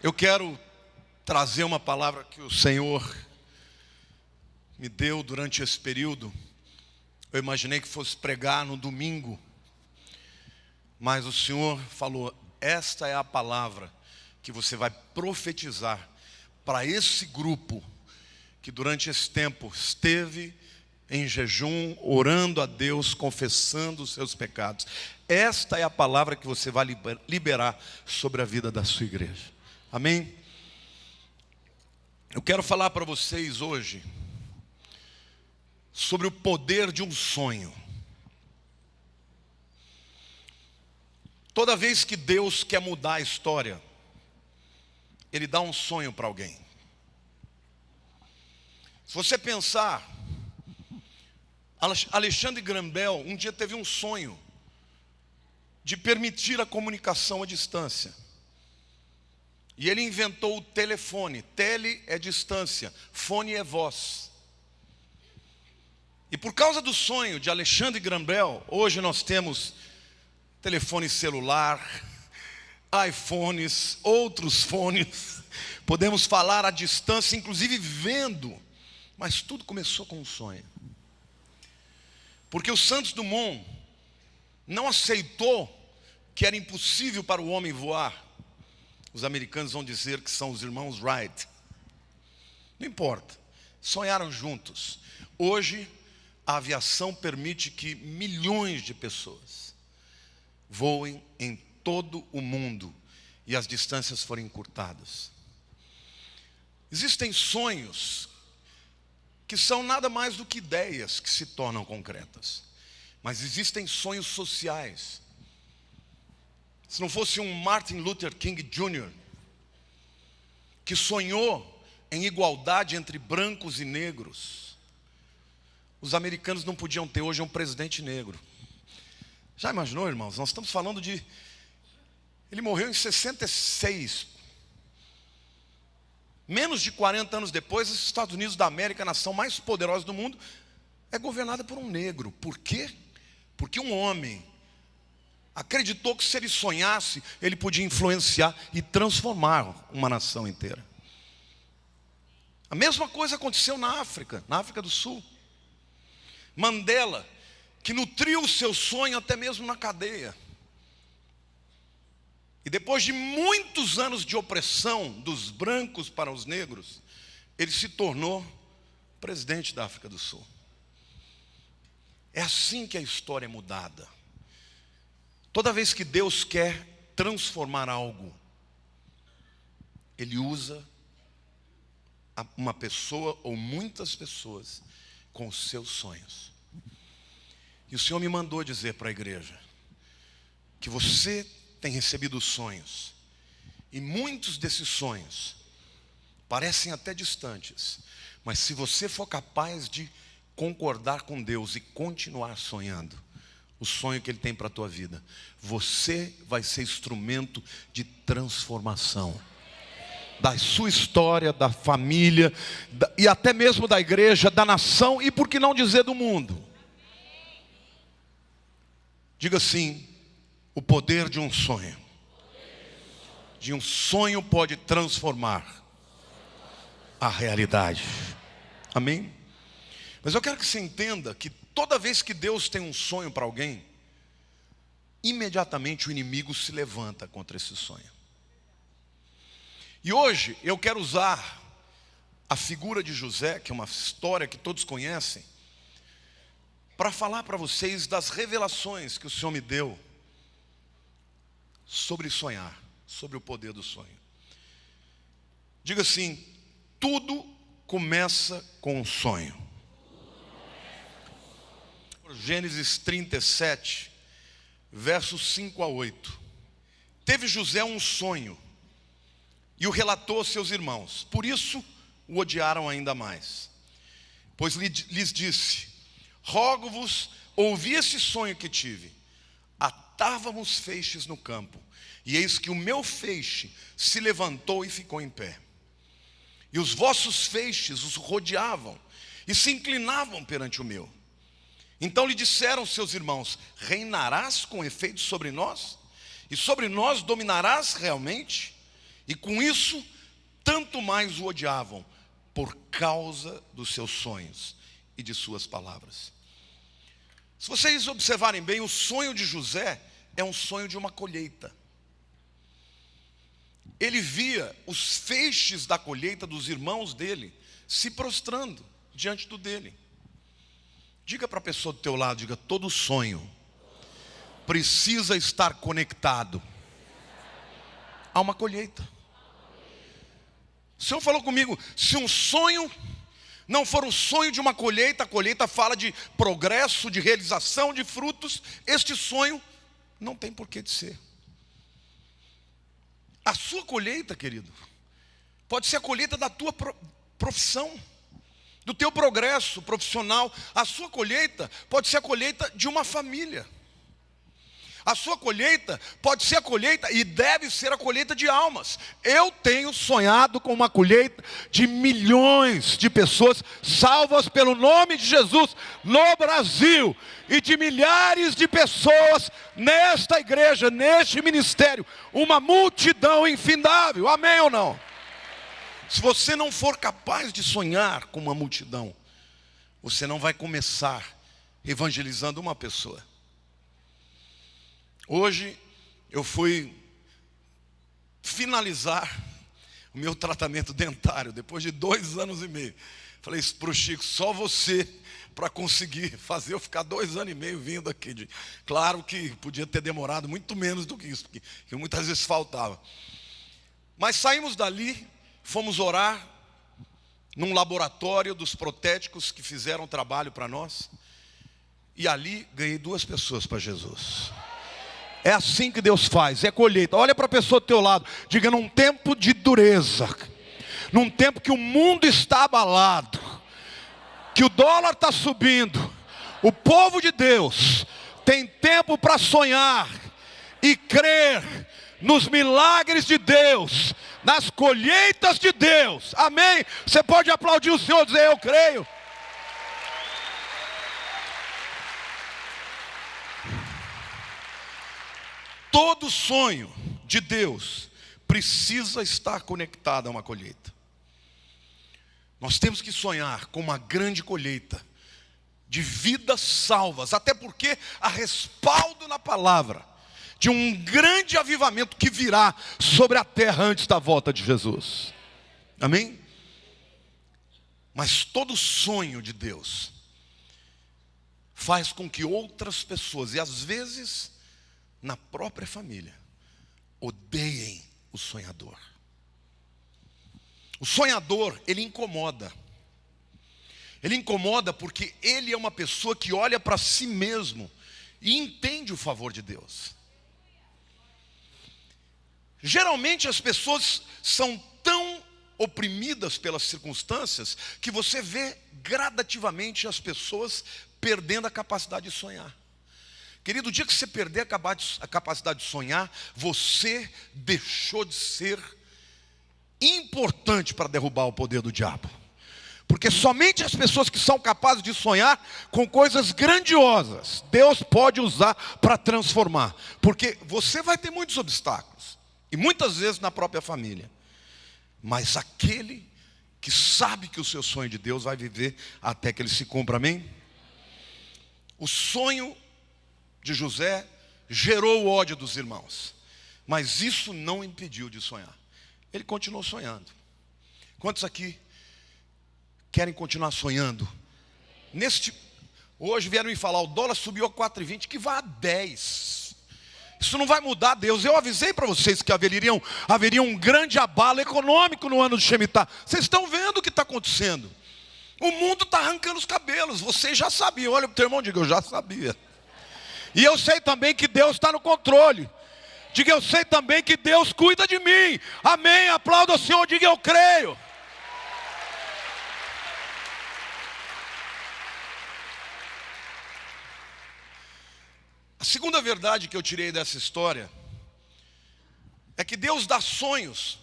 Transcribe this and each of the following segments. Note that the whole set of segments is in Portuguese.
Eu quero trazer uma palavra que o Senhor me deu durante esse período. Eu imaginei que fosse pregar no domingo, mas o Senhor falou: esta é a palavra que você vai profetizar para esse grupo que durante esse tempo esteve em jejum, orando a Deus, confessando os seus pecados. Esta é a palavra que você vai liberar sobre a vida da sua igreja. Amém? Eu quero falar para vocês hoje sobre o poder de um sonho. Toda vez que Deus quer mudar a história, Ele dá um sonho para alguém. Se você pensar, Alexandre Graham Bell um dia teve um sonho de permitir a comunicação à distância. E ele inventou o telefone. Tele é distância, fone é voz. E por causa do sonho de Alexandre Graham Bell, hoje nós temos telefone celular, iPhones, outros fones. Podemos falar à distância, inclusive vendo. Mas tudo começou com um sonho. Porque o Santos Dumont não aceitou que era impossível para o homem voar. Os americanos vão dizer que são os irmãos Wright. Não importa, sonharam juntos. Hoje, a aviação permite que milhões de pessoas voem em todo o mundo e as distâncias forem encurtadas. Existem sonhos que são nada mais do que ideias que se tornam concretas. Mas existem sonhos sociais. Se não fosse um Martin Luther King Jr., que sonhou em igualdade entre brancos e negros, os americanos não podiam ter hoje um presidente negro. Já imaginou, irmãos? Nós estamos falando de... Ele morreu em 66. Menos de 40 anos depois, os Estados Unidos da América, a nação mais poderosa do mundo, é governada por um negro. Por quê? Porque um homem acreditou que se ele sonhasse, ele podia influenciar e transformar uma nação inteira. A mesma coisa aconteceu na África do Sul. Mandela, que nutriu o seu sonho até mesmo na cadeia. E depois de muitos anos de opressão dos brancos para os negros, ele se tornou presidente da África do Sul. É assim que a história é mudada. Toda vez que Deus quer transformar algo, Ele usa uma pessoa ou muitas pessoas com os seus sonhos. E o Senhor me mandou dizer para a igreja que você tem recebido sonhos, e muitos desses sonhos parecem até distantes, mas se você for capaz de concordar com Deus e continuar sonhando o sonho que Ele tem para a tua vida, você vai ser instrumento de transformação da sua história, da família, e até mesmo da igreja, da nação, e por que não dizer do mundo. Diga assim: o poder de um sonho. De um sonho pode transformar a realidade. Amém? Mas eu quero que você entenda que toda vez que Deus tem um sonho para alguém, imediatamente o inimigo se levanta contra esse sonho. E hoje eu quero usar a figura de José, que é uma história que todos conhecem, para falar para vocês das revelações que o Senhor me deu sobre sonhar, sobre o poder do sonho. Diga assim: tudo começa com um sonho. Gênesis 37, versos 5 a 8. Teve José um sonho e o relatou aos seus irmãos. Por isso o odiaram ainda mais. Pois lhes disse: rogo-vos, ouvi esse sonho que tive. Atávamos feixes no campo, e eis que o meu feixe se levantou e ficou em pé. E os vossos feixes os rodeavam e se inclinavam perante o meu. Então lhe disseram seus irmãos: reinarás com efeito sobre nós? E sobre nós dominarás realmente? E com isso, tanto mais o odiavam, por causa dos seus sonhos e de suas palavras. Se vocês observarem bem, o sonho de José é um sonho de uma colheita. Ele via os feixes da colheita dos irmãos dele se prostrando diante do dele. Diga para a pessoa do teu lado, diga: todo sonho precisa estar conectado a uma colheita. O Senhor falou comigo, se um sonho não for o sonho de uma colheita, a colheita fala de progresso, de realização de frutos, este sonho não tem porquê de ser. A sua colheita, querido, pode ser a colheita da tua profissão, do teu progresso profissional. A sua colheita pode ser a colheita de uma família. A sua colheita pode ser a colheita e deve ser a colheita de almas. Eu tenho sonhado com uma colheita de milhões de pessoas salvas pelo nome de Jesus no Brasil. E de milhares de pessoas nesta igreja, neste ministério. Uma multidão infindável. Amém ou não? Se você não for capaz de sonhar com uma multidão, você não vai começar evangelizando uma pessoa. Hoje eu fui finalizar o meu tratamento dentário, depois de 2 anos e meio. Falei isso para o Chico: só você para conseguir fazer eu ficar 2 anos e meio vindo aqui. Claro que podia ter demorado muito menos do que isso, porque muitas vezes faltava. Mas saímos dali, fomos orar num laboratório dos protéticos que fizeram trabalho para nós. E ali ganhei 2 pessoas para Jesus. É assim que Deus faz, é colheita. Olha para a pessoa do teu lado, diga: num tempo de dureza, num tempo que o mundo está abalado, que o dólar está subindo, o povo de Deus tem tempo para sonhar e crer nos milagres de Deus, nas colheitas de Deus. Amém? Você pode aplaudir o Senhor e dizer: eu creio. Todo sonho de Deus precisa estar conectado a uma colheita. Nós temos que sonhar com uma grande colheita de vidas salvas, até porque há respaldo na palavra de um grande avivamento que virá sobre a terra antes da volta de Jesus. Amém? Mas todo sonho de Deus faz com que outras pessoas, e às vezes na própria família, odeiem o sonhador. O sonhador, ele incomoda. Ele incomoda porque ele é uma pessoa que olha para si mesmo e entende o favor de Deus. Geralmente as pessoas são tão oprimidas pelas circunstâncias que você vê gradativamente as pessoas perdendo a capacidade de sonhar. Querido, o dia que você perder a capacidade de sonhar, você deixou de ser importante para derrubar o poder do diabo. Porque somente as pessoas que são capazes de sonhar com coisas grandiosas, Deus pode usar para transformar. Porque você vai ter muitos obstáculos, e muitas vezes na própria família. Mas aquele que sabe que o seu sonho de Deus vai viver até que ele se cumpra, amém? O sonho de José gerou o ódio dos irmãos, mas isso não impediu de sonhar. Ele continuou sonhando. Quantos aqui querem continuar sonhando? Hoje vieram me falar, o dólar subiu a 4,20, que vai a 10. Isso não vai mudar Deus. Eu avisei para vocês que haveria um grande abalo econômico no ano de Shemitah. Vocês estão vendo o que está acontecendo. O mundo está arrancando os cabelos. Vocês já sabiam. Olha para o teu irmão e diga: eu já sabia. E eu sei também que Deus está no controle. Diga: eu sei também que Deus cuida de mim. Amém, aplauda o Senhor, diga: eu creio. A segunda verdade que eu tirei dessa história é que Deus dá sonhos,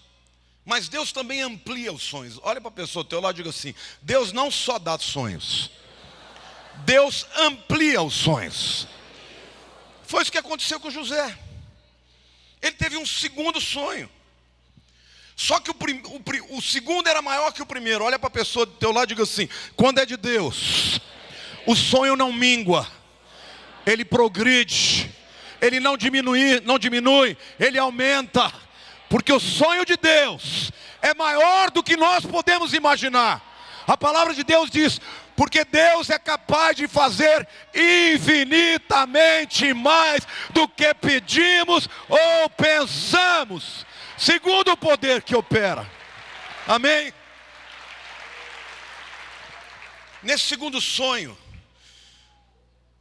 mas Deus também amplia os sonhos. Olha para a pessoa do teu lado e diga assim: Deus não só dá sonhos, Deus amplia os sonhos. Foi isso que aconteceu com José. Ele teve um segundo sonho. Só que o segundo era maior que o primeiro. Olha para a pessoa do teu lado e diga assim: quando é de Deus, o sonho não mingua, ele progride, ele não diminui, ele aumenta. Porque o sonho de Deus é maior do que nós podemos imaginar. A palavra de Deus diz: porque Deus é capaz de fazer infinitamente mais do que pedimos ou pensamos, segundo o poder que opera. Amém? Nesse segundo sonho,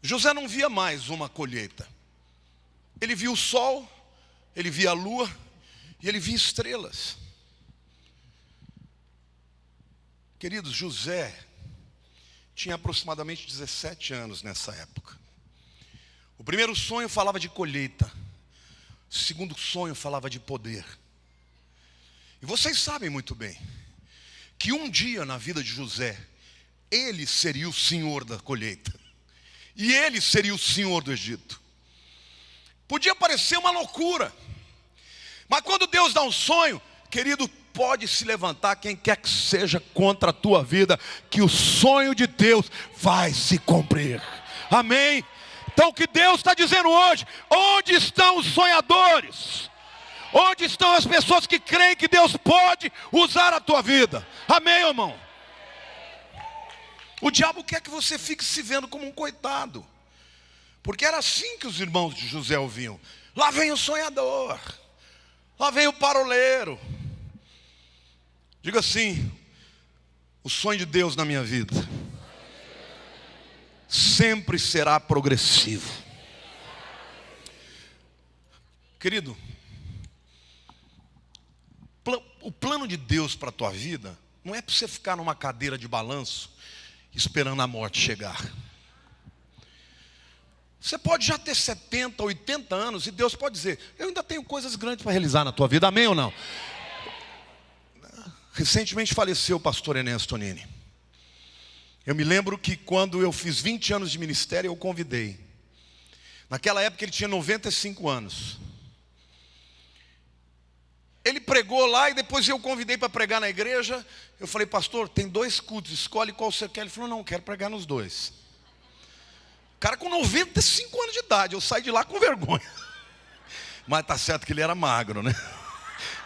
José não via mais uma colheita. Ele via o sol, ele via a lua e ele via estrelas. Queridos, José tinha aproximadamente 17 anos nessa época. O primeiro sonho falava de colheita. O segundo sonho falava de poder. E vocês sabem muito bem que um dia na vida de José, ele seria o senhor da colheita. E ele seria o senhor do Egito. Podia parecer uma loucura. Mas quando Deus dá um sonho, querido, pode se levantar quem quer que seja contra a tua vida, que o sonho de Deus vai se cumprir. Amém? Então o que Deus está dizendo hoje: onde estão os sonhadores? Onde estão as pessoas que creem que Deus pode usar a tua vida? Amém, irmão? O diabo quer que você fique se vendo como um coitado, porque era assim que os irmãos de José ouviam: lá vem o sonhador, lá vem o paroleiro. Diga assim: o sonho de Deus na minha vida sempre será progressivo. Querido, o plano de Deus para a tua vida não é para você ficar numa cadeira de balanço esperando a morte chegar. Você pode já ter 70, 80 anos e Deus pode dizer: eu ainda tenho coisas grandes para realizar na tua vida. Amém ou não? Recentemente faleceu o pastor Enéas Tonini. Eu me lembro que quando eu fiz 20 anos de ministério, eu o convidei. Naquela época ele tinha 95 anos. Ele pregou lá e depois eu o convidei para pregar na igreja. Eu falei: pastor, tem 2 cultos, escolhe qual você quer. Ele falou: não, quero pregar nos 2. O cara com 95 anos de idade, eu saí de lá com vergonha. Mas tá certo que ele era magro, né?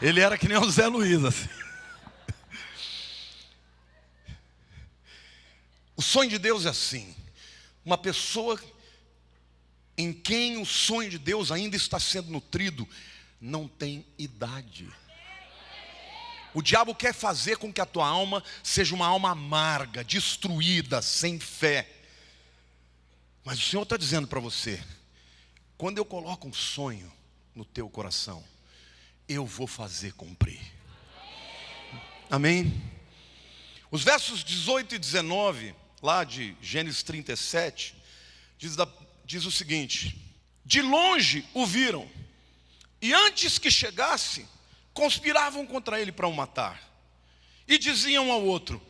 Ele era que nem o Zé Luiz, assim. O sonho de Deus é assim: uma pessoa em quem o sonho de Deus ainda está sendo nutrido não tem idade. O diabo quer fazer com que a tua alma seja uma alma amarga, destruída, sem fé. Mas o Senhor está dizendo para você: quando eu coloco um sonho no teu coração, eu vou fazer cumprir. Amém? Os versos 18 e 19, lá de Gênesis 37, diz o seguinte: de longe o viram, e antes que chegasse, conspiravam contra ele para o matar. E diziam um ao outro: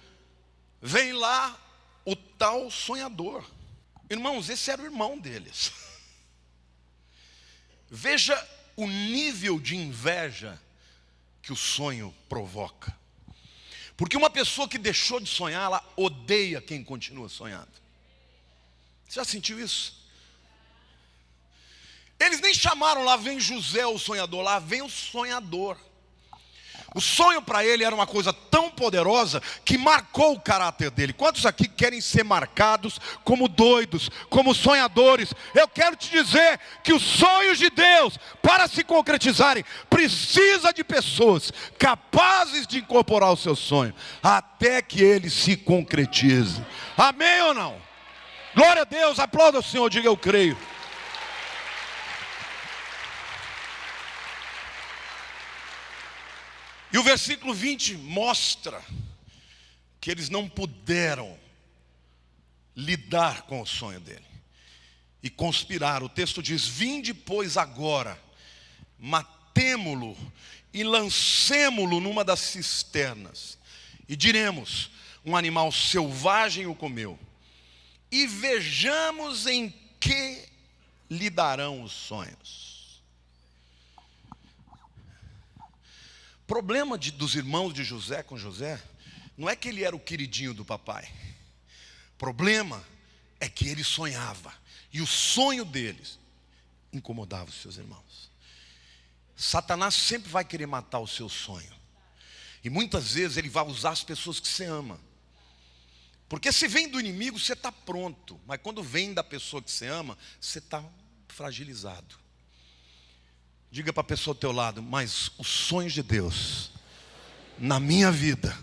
vem lá o tal sonhador. Irmãos, esse era o irmão deles. Veja o nível de inveja que o sonho provoca. Porque uma pessoa que deixou de sonhar, ela odeia quem continua sonhando. Você já sentiu isso? Eles nem chamaram lá vem José o sonhador, lá vem o sonhador. O sonho para ele era uma coisa tão poderosa que marcou o caráter dele. Quantos aqui querem ser marcados como doidos, como sonhadores? Eu quero te dizer que os sonhos de Deus, para se concretizarem, precisa de pessoas capazes de incorporar o seu sonho, até que ele se concretize. Amém ou não? Glória a Deus, aplauda o Senhor, diga: eu creio. E o versículo 20 mostra que eles não puderam lidar com o sonho dele e conspirar. O texto diz: vinde pois agora, matemo-lo e lancemo-lo numa das cisternas, e diremos: um animal selvagem o comeu, e vejamos em que lhe darão os sonhos. problema dos irmãos de José com José não é que ele era o queridinho do papai. O problema é que ele sonhava. E o sonho deles incomodava os seus irmãos. Satanás sempre vai querer matar o seu sonho. E muitas vezes ele vai usar as pessoas que você ama. Porque se vem do inimigo, você está pronto. Mas quando vem da pessoa que você ama, você está fragilizado. Diga para a pessoa ao teu lado: mas os sonhos de Deus na minha vida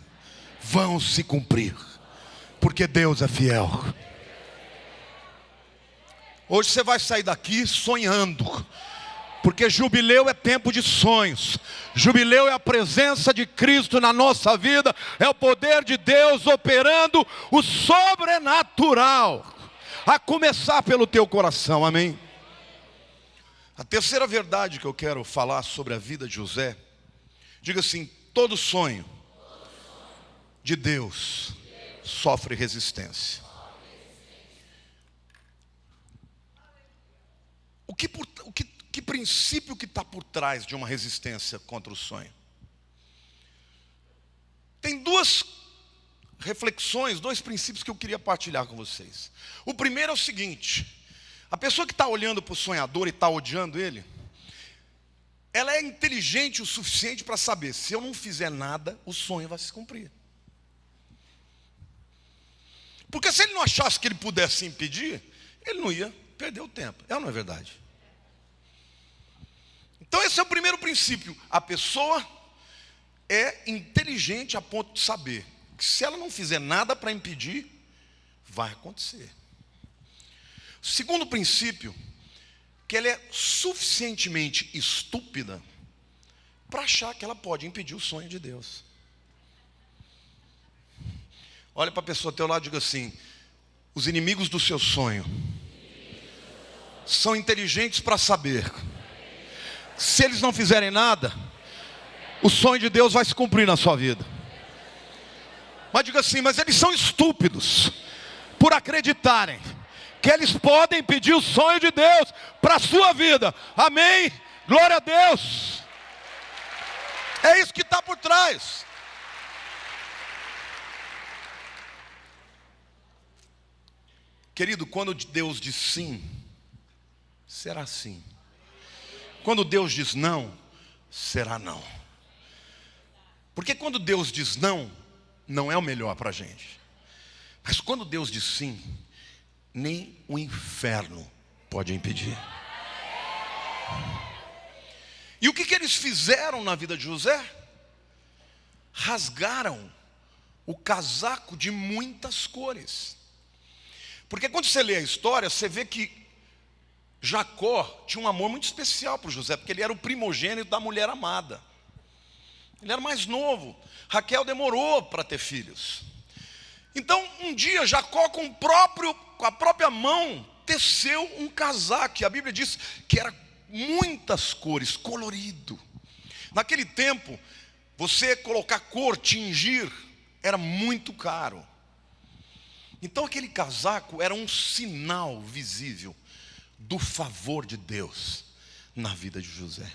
vão se cumprir, porque Deus é fiel. Hoje você vai sair daqui sonhando, porque jubileu é tempo de sonhos. Jubileu é a presença de Cristo na nossa vida, é o poder de Deus operando o sobrenatural, a começar pelo teu coração, amém? A terceira verdade que eu quero falar sobre a vida de José, diga assim: todo sonho de Deus sofre resistência. Que princípio que está por trás de uma resistência contra o sonho? Tem duas reflexões, dois princípios que eu queria partilhar com vocês. O primeiro é o seguinte: a pessoa que está olhando para o sonhador e está odiando ele, ela é inteligente o suficiente para saber: se eu não fizer nada, o sonho vai se cumprir. Porque se ele não achasse que ele pudesse impedir, ele não ia perder o tempo. É ou não é verdade? Então esse é o primeiro princípio. A pessoa é inteligente a ponto de saber que se ela não fizer nada para impedir, vai acontecer. Segundo princípio, que ela é suficientemente estúpida para achar que ela pode impedir o sonho de Deus. Olha para a pessoa ao teu lado e diga assim: os inimigos do seu sonho são inteligentes para saber, se eles não fizerem nada, o sonho de Deus vai se cumprir na sua vida. Mas diga assim: mas eles são estúpidos por acreditarem que eles podem impedir o sonho de Deus para a sua vida. Amém? Glória a Deus. É isso que está por trás. Querido, quando Deus diz sim, será sim. Quando Deus diz não, será não. Porque quando Deus diz não, não é o melhor para a gente. Mas quando Deus diz sim, nem o inferno pode impedir. E o que eles fizeram na vida de José? Rasgaram o casaco de muitas cores. Porque quando você lê a história, você vê que Jacó tinha um amor muito especial para José, porque ele era o primogênito da mulher amada. Ele era mais novo. Raquel demorou para ter filhos. Então, um dia, Jacó com a própria mão teceu um casaco. E a Bíblia diz que era muitas cores, colorido. Naquele tempo, você colocar cor, tingir, era muito caro. Então aquele casaco era um sinal visível do favor de Deus na vida de José.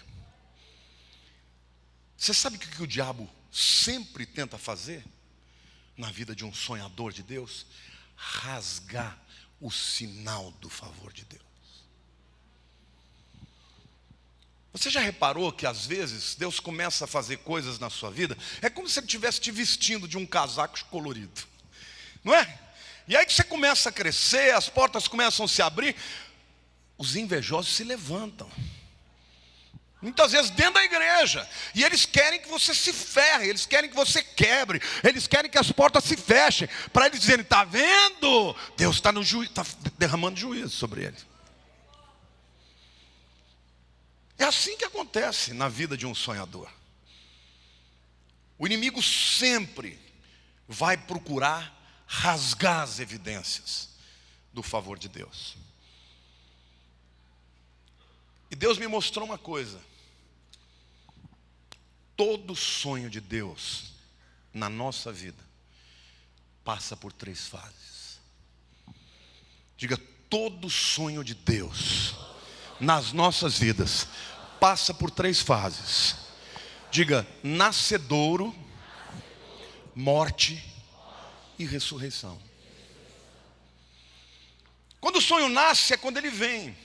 Você sabe o que o diabo sempre tenta fazer na vida de um sonhador de Deus? Rasgar o sinal do favor de Deus. Você já reparou que às vezes Deus começa a fazer coisas na sua vida? É como se Ele estivesse te vestindo de um casaco colorido, não é? E aí que você começa a crescer, as portas começam a se abrir, os invejosos se levantam. Muitas vezes dentro da igreja. E eles querem que você se ferre, eles querem que você quebre, eles querem que as portas se fechem, para eles dizerem: está vendo? Deus está derramando juízo sobre ele. É assim que acontece na vida de um sonhador. O inimigo sempre vai procurar rasgar as evidências do favor de Deus. E Deus me mostrou uma coisa: todo sonho de Deus na nossa vida passa por 3 fases. Diga: todo sonho de Deus nas nossas vidas passa por 3 fases. Diga, nascedouro, morte e ressurreição. Quando o sonho nasce é quando ele vem.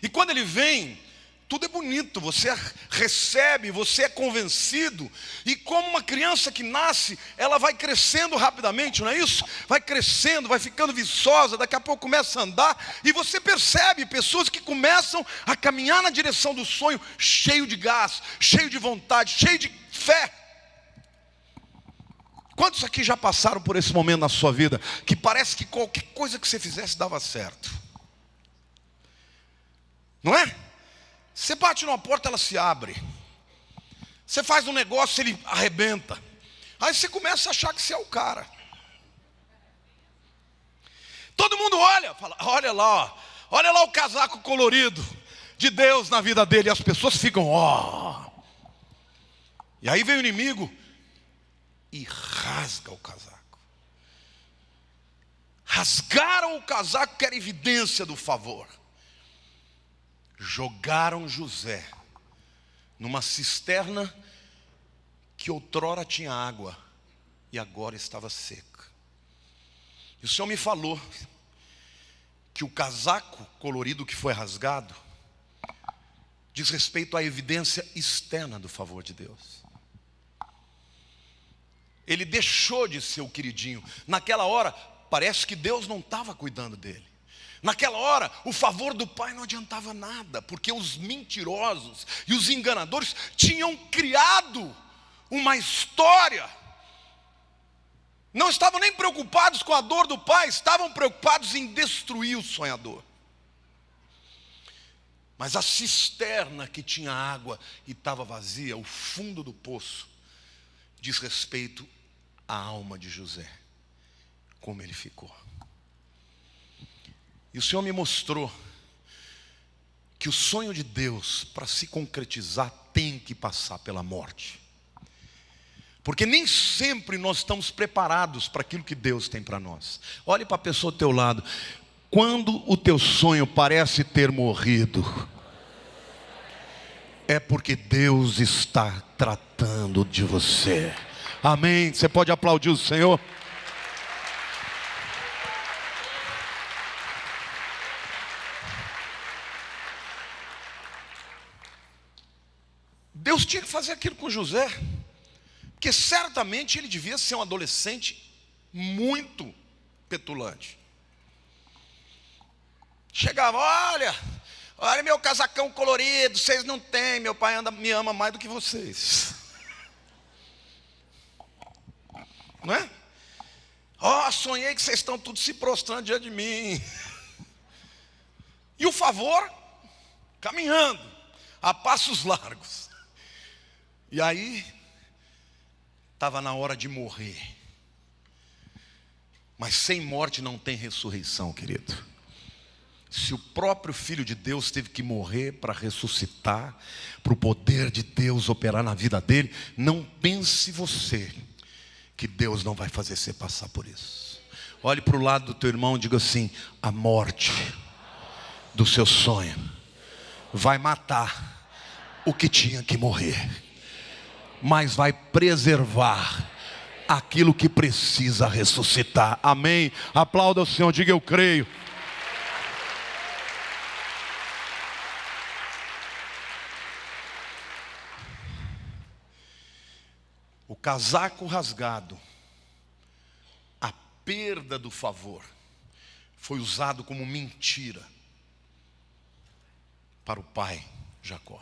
E quando ele vem, tudo é bonito, você recebe, você é convencido. E como uma criança que nasce, ela vai crescendo rapidamente, não é isso? Vai crescendo, vai ficando viçosa, daqui a pouco começa a andar. E você percebe pessoas que começam a caminhar na direção do sonho, cheio de gás, cheio de vontade, cheio de fé. Quantos aqui já passaram por esse momento na sua vida, que parece que qualquer coisa que você fizesse dava certo? Não é? Você bate numa porta, ela se abre. Você faz um negócio, ele arrebenta. Aí você começa a achar que você é o cara. Todo mundo olha, fala, olha lá, ó, olha lá o casaco colorido de Deus na vida dele. E as pessoas ficam, ó. E aí vem o inimigo e rasga o casaco. Rasgaram o casaco, que era evidência do favor. Jogaram José numa cisterna que outrora tinha água e agora estava seca. E o Senhor me falou que o casaco colorido que foi rasgado diz respeito à evidência externa do favor de Deus. Ele deixou de ser o queridinho. Naquela hora, parece que Deus não estava cuidando dele. Naquela hora, o favor do pai não adiantava nada, porque os mentirosos e os enganadores tinham criado uma história. Não estavam nem preocupados com a dor do pai, estavam preocupados em destruir o sonhador. Mas a cisterna que tinha água e estava vazia, o fundo do poço, diz respeito à alma de José, como ele ficou. E o Senhor me mostrou que o sonho de Deus, para se concretizar, tem que passar pela morte. Porque nem sempre nós estamos preparados para aquilo que Deus tem para nós. Olhe para a pessoa ao teu lado. Quando o teu sonho parece ter morrido, é porque Deus está tratando de você. Amém? Você pode aplaudir o Senhor? Deus tinha que fazer aquilo com José, porque certamente ele devia ser um adolescente muito petulante. Chegava, olha meu casacão colorido, vocês não têm, meu pai me ama mais do que vocês. Não é? Sonhei que vocês estão todos se prostrando diante de mim. E o favor, caminhando, a passos largos. E aí, estava na hora de morrer. Mas sem morte não tem ressurreição, querido. Se o próprio Filho de Deus teve que morrer para ressuscitar, para o poder de Deus operar na vida dele, não pense você que Deus não vai fazer você passar por isso. Olhe para o lado do teu irmão e diga assim: a morte do seu sonho vai matar o que tinha que morrer, mas vai preservar aquilo que precisa ressuscitar. Amém? Aplauda o Senhor, diga eu creio. O casaco rasgado, a perda do favor, foi usado como mentira para o pai Jacó.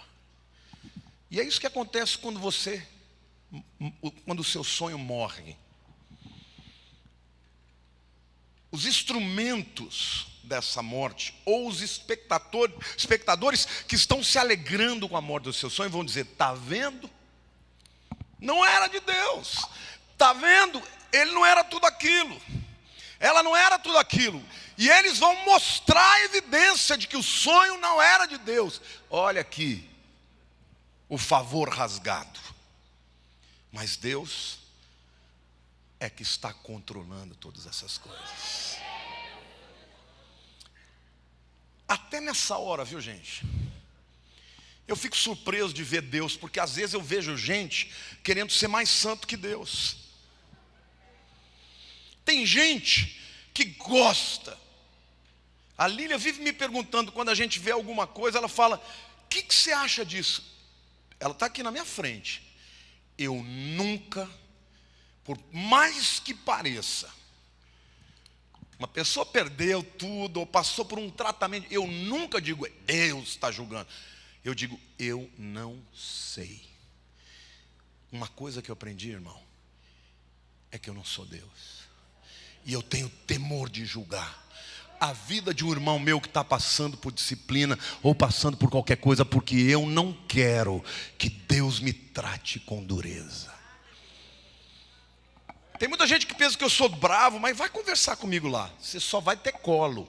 E é isso que acontece quando o seu sonho morre. Os instrumentos dessa morte, ou os espectadores que estão se alegrando com a morte do seu sonho, vão dizer: está vendo? Não era de Deus. Está vendo? Ele não era tudo aquilo. Ela não era tudo aquilo. E eles vão mostrar a evidência de que o sonho não era de Deus. Olha aqui, o favor rasgado. Mas Deus é que está controlando todas essas coisas. Até nessa hora, viu, gente? Eu fico surpreso de ver Deus, porque às vezes eu vejo gente querendo ser mais santo que Deus. Tem gente que gosta. A Lília vive me perguntando, quando a gente vê alguma coisa, ela fala: o que você acha disso? Ela está aqui na minha frente. Eu nunca, por mais que pareça, uma pessoa perdeu tudo, ou passou por um tratamento, eu nunca digo: Deus está julgando. Eu digo: eu não sei. Uma coisa que eu aprendi, irmão, é que eu não sou Deus. E eu tenho temor de julgar a vida de um irmão meu que está passando por disciplina ou passando por qualquer coisa, porque eu não quero que Deus me trate com dureza. Tem muita gente que pensa que eu sou bravo, mas vai conversar comigo lá. Você só vai ter colo.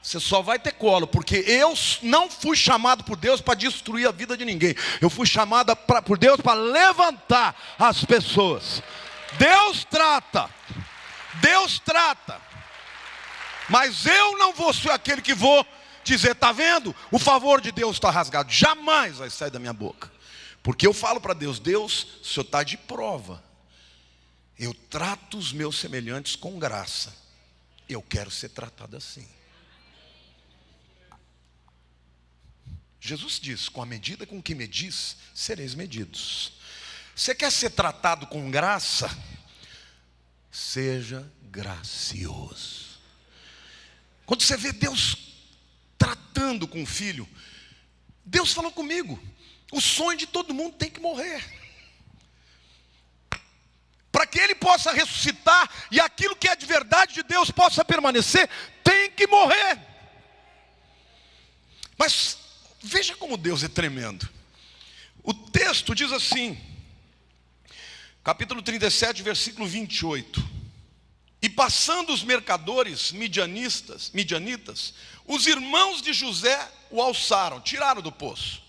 Você só vai ter colo, porque eu não fui chamado por Deus para destruir a vida de ninguém. Eu fui chamado por Deus para levantar as pessoas. Deus trata. Mas eu não vou ser aquele que vou dizer: está vendo? O favor de Deus está rasgado. Jamais vai sair da minha boca. Porque eu falo para Deus: Deus, o Senhor está de prova. Eu trato os meus semelhantes com graça. Eu quero ser tratado assim. Jesus diz: com a medida com que medis, sereis medidos. Você quer ser tratado com graça? Seja gracioso. Quando você vê Deus tratando com o filho, Deus falou comigo: o sonho de todo mundo tem que morrer, para que ele possa ressuscitar e aquilo que é de verdade de Deus possa permanecer, tem que morrer. Mas veja como Deus é tremendo. O texto diz assim, capítulo 37, versículo 28. E passando os mercadores midianitas, os irmãos de José o alçaram, tiraram do poço,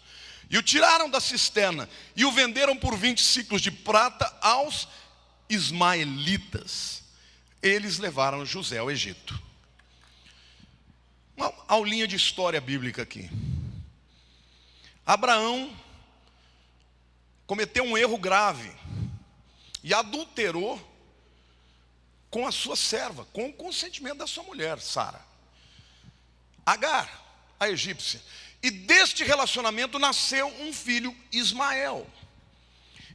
e o tiraram da cisterna, e o venderam por 20 siclos de prata aos ismaelitas. Eles levaram José ao Egito. Uma aulinha de história bíblica aqui. Abraão cometeu um erro grave e adulterou com a sua serva, com o consentimento da sua mulher, Sara. Agar, a egípcia. E deste relacionamento nasceu um filho, Ismael.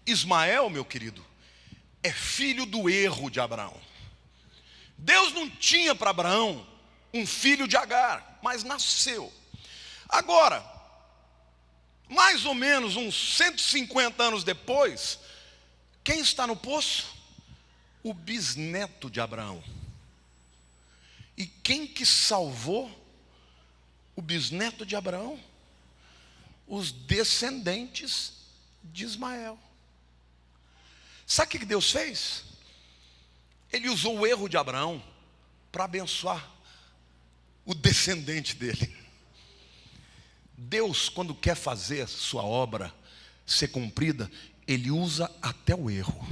Ismael, meu querido, é filho do erro de Abraão. Deus não tinha para Abraão um filho de Agar, mas nasceu. Agora, mais ou menos uns 150 anos depois, quem está no poço? O bisneto de Abraão. E quem que salvou o bisneto de Abraão? Os descendentes de Ismael. Sabe o que Deus fez? Ele usou o erro de Abraão para abençoar o descendente dele. Deus, quando quer fazer sua obra ser cumprida, Ele usa até o erro.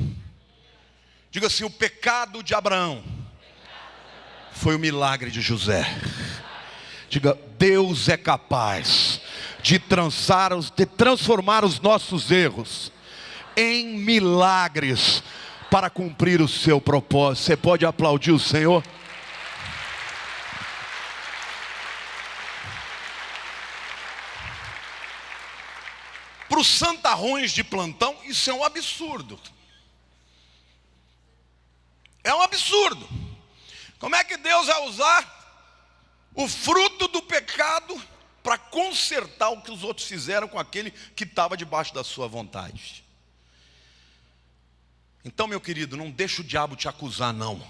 Diga assim: o pecado de Abraão foi o milagre de José. Diga: Deus é capaz de transformar os nossos erros em milagres para cumprir o seu propósito. Você pode aplaudir o Senhor? Para os santarrões de plantão, isso é um absurdo. É um absurdo. Como é que Deus vai usar o fruto do pecado para consertar o que os outros fizeram com aquele que estava debaixo da sua vontade? Então, meu querido, não deixa o diabo te acusar, não.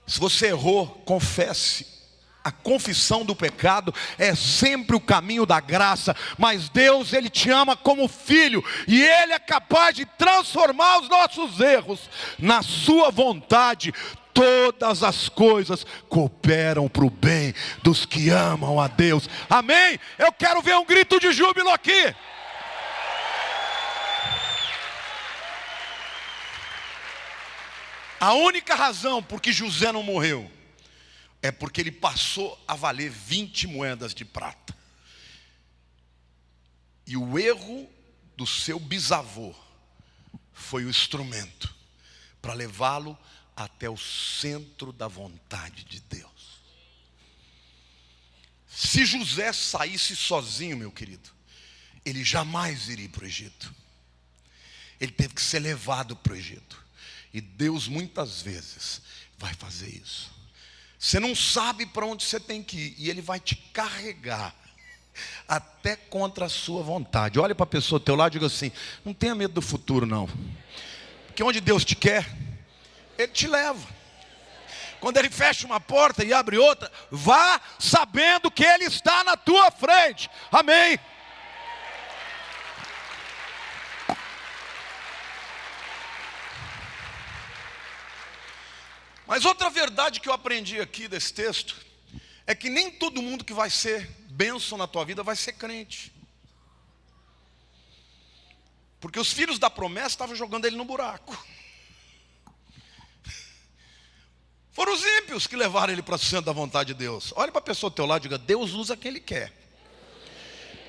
Se você errou, confesse. A confissão do pecado é sempre o caminho da graça. Mas Deus, Ele te ama como filho, e Ele é capaz de transformar os nossos erros na sua vontade. Todas as coisas cooperam para o bem dos que amam a Deus. Amém? Eu quero ver um grito de júbilo aqui. A única razão por que José não morreu é porque ele passou a valer 20 moedas de prata. E o erro do seu bisavô foi o instrumento para levá-lo até o centro da vontade de Deus. Se José saísse sozinho, meu querido, ele jamais iria para o Egito. Ele teve que ser levado para o Egito. E Deus muitas vezes vai fazer isso. Você não sabe para onde você tem que ir, e Ele vai te carregar até contra a sua vontade. Olha para a pessoa ao teu lado e diga assim: não tenha medo do futuro não, porque onde Deus te quer, Ele te leva. Quando Ele fecha uma porta e abre outra, vá sabendo que Ele está na tua frente. Amém. Mas outra verdade que eu aprendi aqui desse texto é que nem todo mundo que vai ser bênção na tua vida vai ser crente. Porque os filhos da promessa estavam jogando ele no buraco. Foram os ímpios que levaram ele para o centro da vontade de Deus. Olha para a pessoa ao teu lado e diga: Deus usa quem Ele quer.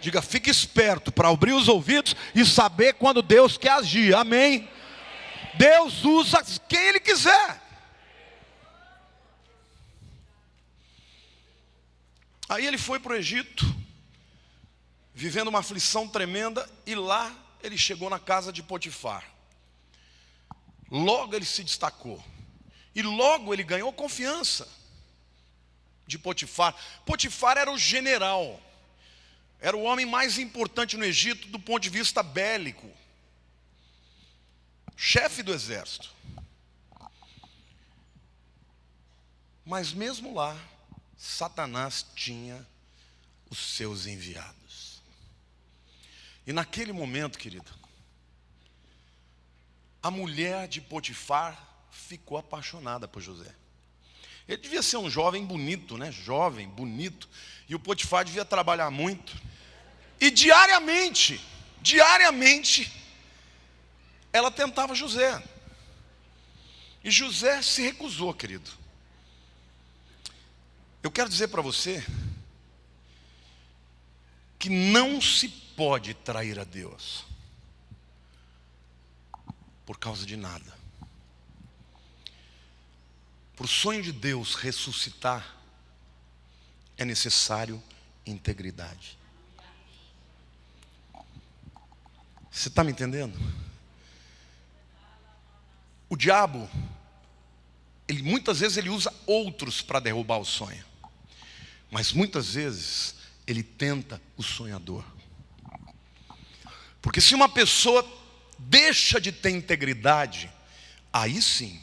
Diga: fique esperto para abrir os ouvidos e saber quando Deus quer agir. Amém? Deus usa quem Ele quiser. Aí ele foi para o Egito, vivendo uma aflição tremenda, e lá ele chegou na casa de Potifar. Logo ele se destacou, e logo ele ganhou confiança de Potifar. Potifar era o general, era o homem mais importante no Egito do ponto de vista bélico, chefe do exército. Mas mesmo lá, Satanás tinha os seus enviados. E naquele momento, querido, a mulher de Potifar ficou apaixonada por José. Ele devia ser um jovem bonito, né? Jovem, bonito. E o Potifar devia trabalhar muito. E diariamente, ela tentava José. E José se recusou, querido. Eu quero dizer para você que não se pode trair a Deus por causa de nada. Para o sonho de Deus ressuscitar, é necessário integridade. Você está me entendendo? O diabo, muitas vezes ele usa outros para derrubar o sonho. Mas muitas vezes ele tenta o sonhador. Porque se uma pessoa deixa de ter integridade, aí sim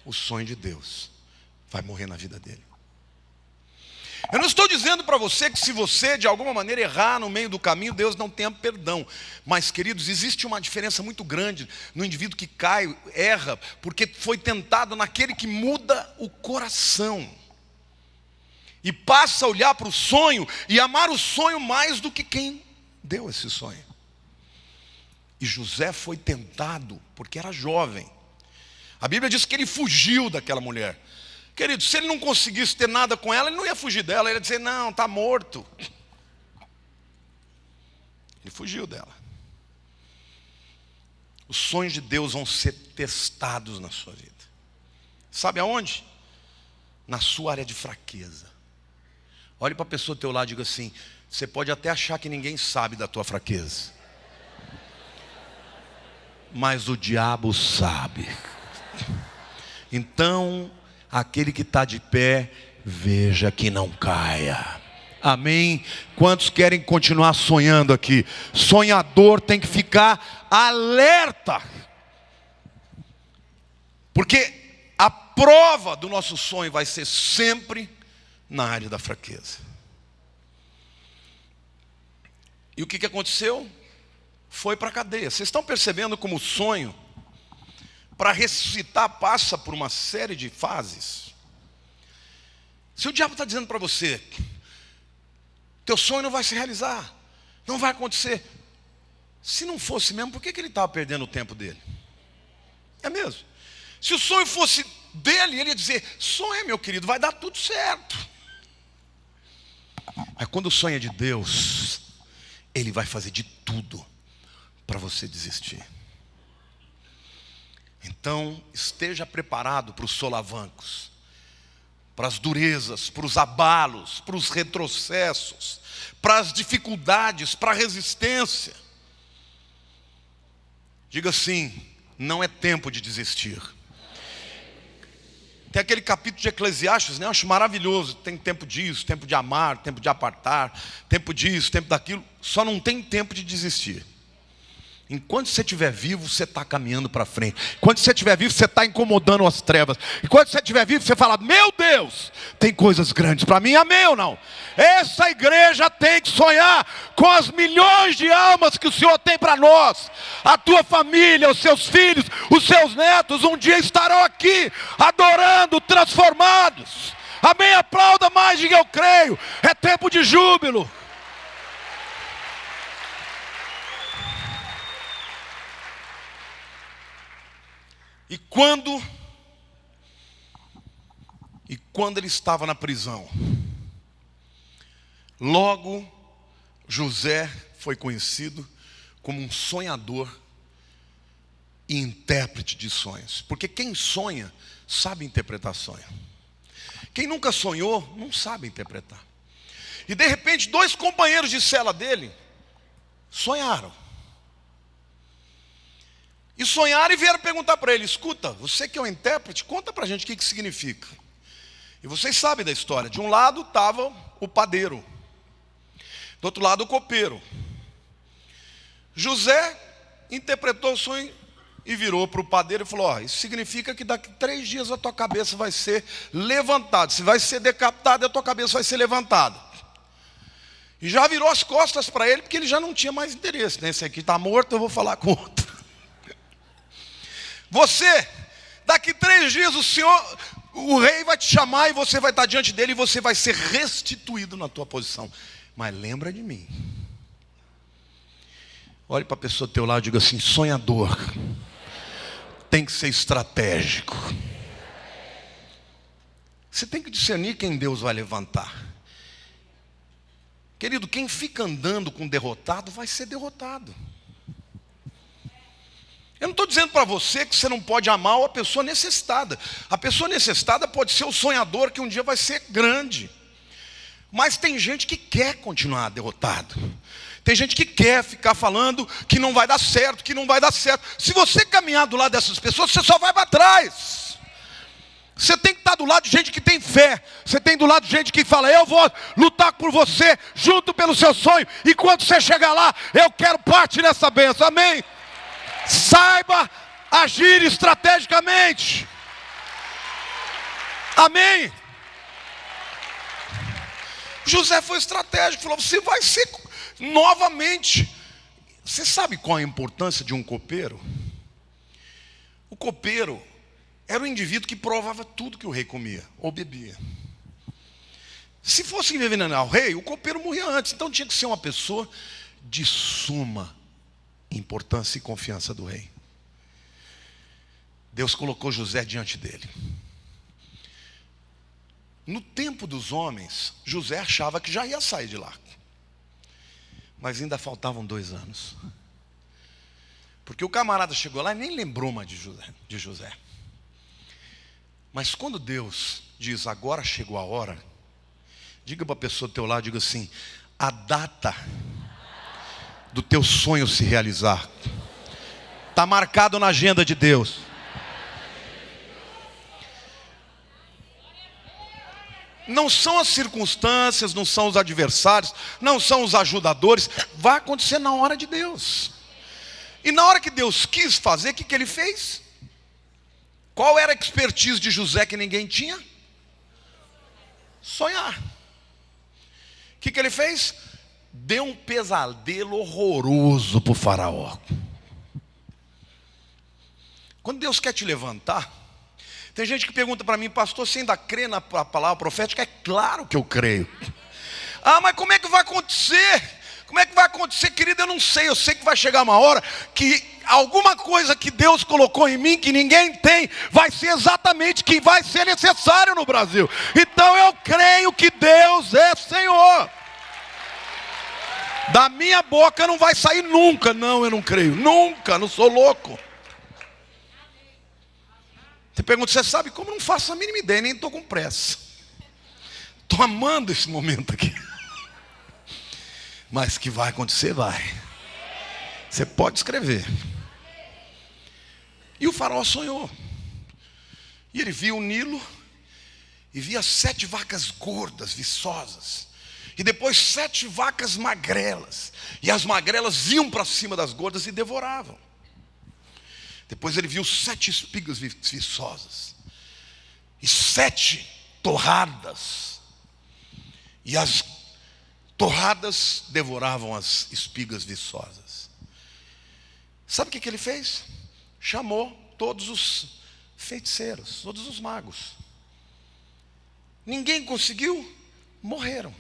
o sonho de Deus vai morrer na vida dele. Eu não estou dizendo para você que se você de alguma maneira errar no meio do caminho, Deus não tenha perdão. Mas, queridos, existe uma diferença muito grande no indivíduo que cai, erra, porque foi tentado naquele que muda o coração. E passa a olhar para o sonho e amar o sonho mais do que quem deu esse sonho. E José foi tentado porque era jovem. A Bíblia diz que ele fugiu daquela mulher. Querido, se ele não conseguisse ter nada com ela, ele não ia fugir dela, ele ia dizer: não, está morto. Ele fugiu dela. Os sonhos de Deus vão ser testados na sua vida. Sabe aonde? Na sua área de fraqueza. Olhe para a pessoa do teu lado e diga assim: você pode até achar que ninguém sabe da tua fraqueza, mas o diabo sabe. Então, aquele que está de pé, veja que não caia. Amém? Quantos querem continuar sonhando aqui? Sonhador tem que ficar alerta, porque a prova do nosso sonho vai ser sempre na área da fraqueza. E o que aconteceu? Foi para a cadeia. Vocês estão percebendo como o sonho, para ressuscitar, passa por uma série de fases? Se o diabo está dizendo para você: teu sonho não vai se realizar, não vai acontecer. Se não fosse mesmo, por que ele estava perdendo o tempo dele? É mesmo? Se o sonho fosse dele, ele ia dizer: sonha, meu querido, vai dar tudo certo. Mas quando o sonho é de Deus, ele vai fazer de tudo para você desistir. Então, esteja preparado para os solavancos, para as durezas, para os abalos, para os retrocessos, para as dificuldades, para a resistência. Diga assim: não é tempo de desistir. Tem aquele capítulo de Eclesiastes, né? Eu acho maravilhoso. Tem tempo disso, tempo de amar, tempo de apartar, tempo disso, tempo daquilo. Só não tem tempo de desistir. Enquanto você estiver vivo, você está caminhando para frente. Enquanto você estiver vivo, você está incomodando as trevas. Enquanto você estiver vivo, você fala: meu Deus, tem coisas grandes para mim, amém ou não? Essa igreja tem que sonhar com as milhões de almas que o Senhor tem para nós. A tua família, os seus filhos, os seus netos, um dia estarão aqui, adorando, transformados. Amém? Aplauda mais, diga: eu creio. É tempo de júbilo. E quando ele estava na prisão, logo José foi conhecido como um sonhador e intérprete de sonhos. Porque quem sonha, sabe interpretar sonho. Quem nunca sonhou, não sabe interpretar. E de repente, 2 companheiros de cela dele sonharam. E sonharam e vieram perguntar para ele: escuta, você que é o intérprete, conta para a gente o que significa. E vocês sabem da história. De um lado estava o padeiro, do outro lado o copeiro. José interpretou o sonho e virou para o padeiro e falou: isso significa que daqui 3 dias a tua cabeça vai ser levantada. Se vai ser decapitado, a tua cabeça vai ser levantada. E já virou as costas para ele, porque ele já não tinha mais interesse. Esse aqui está morto, eu vou falar com outro. Você, daqui 3 dias o rei vai te chamar e você vai estar diante dele e você vai ser restituído na tua posição. Mas lembra de mim. Olhe para a pessoa do teu lado e diga assim: sonhador tem que ser estratégico. Você tem que discernir quem Deus vai levantar. Querido, quem fica andando com derrotado vai ser derrotado. Eu não estou dizendo para você que você não pode amar a pessoa necessitada. A pessoa necessitada pode ser o sonhador que um dia vai ser grande. Mas tem gente que quer continuar derrotado. Tem gente que quer ficar falando que não vai dar certo, que não vai dar certo. Se você caminhar do lado dessas pessoas, você só vai para trás. Você tem que estar do lado de gente que tem fé. Você tem do lado de gente que fala: eu vou lutar por você, junto pelo seu sonho. E quando você chegar lá, eu quero parte nessa bênção, amém? Saiba agir estrategicamente. Amém? José foi estratégico, falou: você vai ser novamente. Você sabe qual a importância de um copeiro? O copeiro era o indivíduo que provava tudo que o rei comia ou bebia. Se fosse envenenar o rei, o copeiro morria antes. Então tinha que ser uma pessoa de suma importância e confiança do rei. Deus colocou José diante dele. No tempo dos homens, José achava que já ia sair de lá. Mas ainda faltavam 2 anos. Porque o camarada chegou lá e nem lembrou mais de José. Mas quando Deus diz: agora chegou a hora, diga para a pessoa do teu lado, diga assim: a data do teu sonho se realizar está marcado na agenda de Deus. Não são as circunstâncias, não são os adversários, não são os ajudadores. Vai acontecer na hora de Deus. E na hora que Deus quis fazer, o que ele fez? Qual era a expertise de José que ninguém tinha? Sonhar. O que ele fez? Deu um pesadelo horroroso para o faraó. Quando Deus quer te levantar, tem gente que pergunta para mim: pastor, você ainda crê na palavra profética? É claro que eu creio. Ah, mas como é que vai acontecer? Como é que vai acontecer, querido? Eu não sei. Eu sei que vai chegar uma hora que alguma coisa que Deus colocou em mim, que ninguém tem, vai ser exatamente que vai ser necessário no Brasil. Então eu creio que Deus é Senhor. Da minha boca não vai sair nunca. Não, eu não creio. Nunca, não sou louco. Você pergunta, você sabe como? Eu não faço a mínima ideia, nem estou com pressa. Estou amando esse momento aqui. Mas que vai acontecer, vai. Você pode escrever. E o faraó sonhou. E ele viu o Nilo e via 7 vacas gordas, viçosas. E depois 7 vacas magrelas. E as magrelas iam para cima das gordas e devoravam. Depois ele viu 7 espigas viçosas. E 7 torradas. E as torradas devoravam as espigas viçosas. Sabe o que ele fez? Chamou todos os feiticeiros, todos os magos. Ninguém conseguiu, morreram.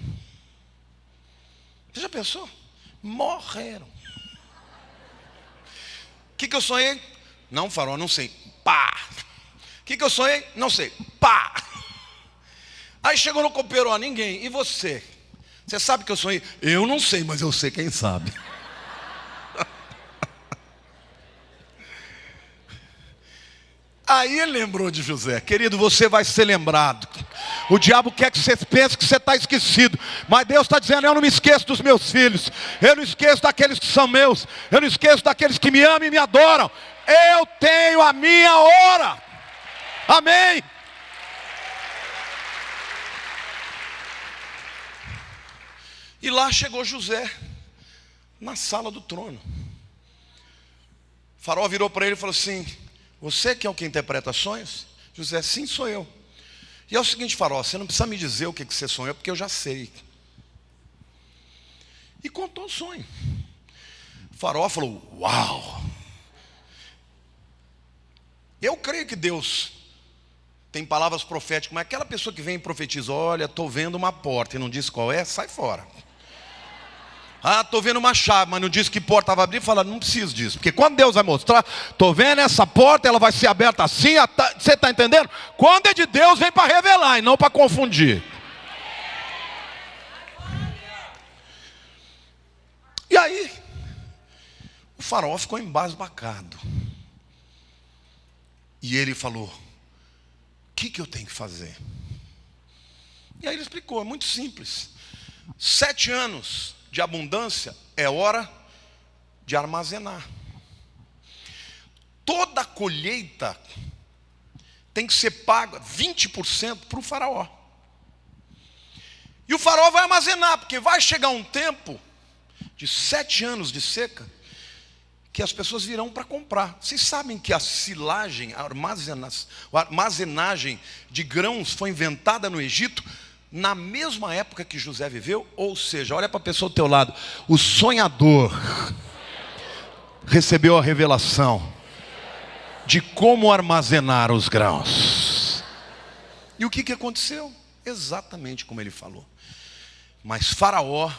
Você já pensou? Morreram. O que eu sonhei? Não, faraó, não sei. Pá. O que eu sonhei? Não sei. Pá. Aí chegou no copeiro, ó, ninguém. E você? Você sabe que eu sonhei? Eu não sei, mas eu sei quem sabe. Aí ele lembrou de José. Querido, você vai ser lembrado. O diabo quer que você pense que você está esquecido. Mas Deus está dizendo, eu não me esqueço dos meus filhos. Eu não esqueço daqueles que são meus. Eu não esqueço daqueles que me amam e me adoram. Eu tenho a minha hora. Amém. E lá chegou José, na sala do trono. O faraó virou para ele e falou assim, você que é o que interpreta sonhos? José, sim, sou eu. E é o seguinte, faraó, você não precisa me dizer o que você sonhou, porque eu já sei. E contou o sonho. O faraó falou, uau. Eu creio que Deus tem palavras proféticas, mas aquela pessoa que vem e profetiza, olha, estou vendo uma porta e não diz qual é, sai fora. Ah, estou vendo uma chave, mas não disse que porta vai abrir. Fala, não preciso disso. Porque quando Deus vai mostrar, estou vendo essa porta, ela vai ser aberta assim. Você está entendendo? Quando é de Deus, vem para revelar e não para confundir. E aí, o faraó ficou embasbacado. E ele falou, o que eu tenho que fazer? E aí ele explicou, é muito simples. 7 anos de abundância é hora de armazenar. Toda colheita tem que ser paga 20% para o faraó. E o faraó vai armazenar, porque vai chegar um tempo de 7 anos de seca que as pessoas virão para comprar. Vocês sabem que a silagem, a armazenagem de grãos foi inventada no Egito na mesma época que José viveu? Ou seja, olha para a pessoa do teu lado, o sonhador recebeu a revelação de como armazenar os grãos. E o que aconteceu? Exatamente como ele falou. Mas Faraó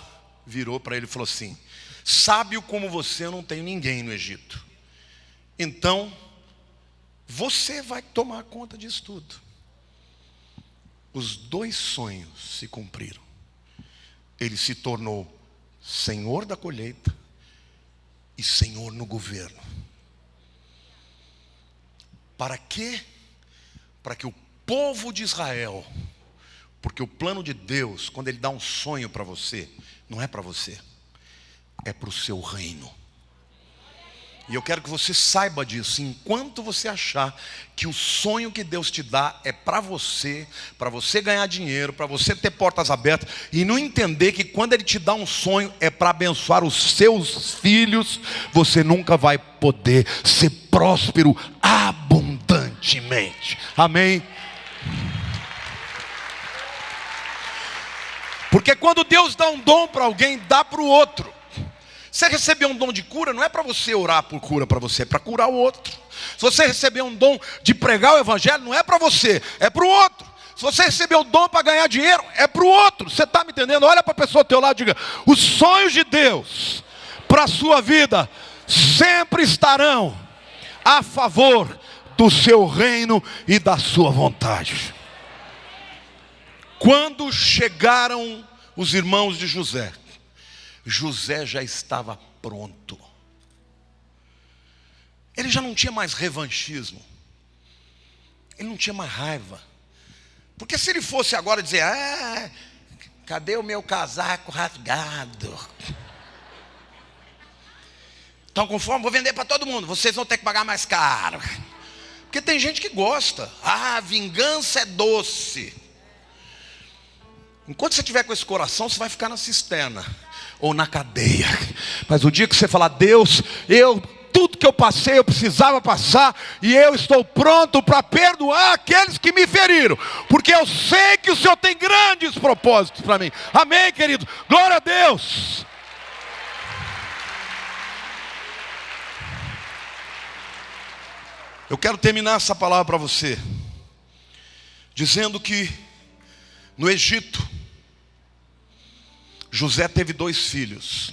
virou para ele e falou assim, sábio como você, eu não tenho ninguém no Egito. Então, você vai tomar conta disso tudo. Os 2 sonhos se cumpriram. Ele se tornou senhor da colheita e senhor no governo. Para quê? Para que o povo de Israel, porque o plano de Deus, quando Ele dá um sonho para você, não é para você, é para o seu reino. E eu quero que você saiba disso. Enquanto você achar que o sonho que Deus te dá é para você ganhar dinheiro, para você ter portas abertas, e não entender que quando Ele te dá um sonho é para abençoar os seus filhos, você nunca vai poder ser próspero abundantemente. Amém? Porque quando Deus dá um dom para alguém, dá para o outro. Você receber um dom de cura, não é para você orar por cura para você, é para curar o outro. Se você receber um dom de pregar o evangelho, não é para você, é para o outro. Se você receber o dom para ganhar dinheiro, é para o outro. Você está me entendendo? Olha para a pessoa do teu lado e diga, os sonhos de Deus para a sua vida sempre estarão a favor do seu reino e da sua vontade. Quando chegaram os irmãos de José, José já estava pronto. Ele já não tinha mais revanchismo. Ele não tinha mais raiva. Porque se ele fosse agora dizer: cadê o meu casaco rasgado? Estão com fome? Vou vender para todo mundo. Vocês vão ter que pagar mais caro. Porque tem gente que gosta. A vingança é doce. Enquanto você estiver com esse coração, você vai ficar na cisterna ou na cadeia. Mas o dia que você falar: Deus, tudo que eu passei, eu precisava passar, e eu estou pronto para perdoar aqueles que me feriram, porque eu sei que o Senhor tem grandes propósitos para mim. Amém, querido? Glória a Deus. Eu quero terminar essa palavra para você dizendo que no Egito José teve 2 filhos,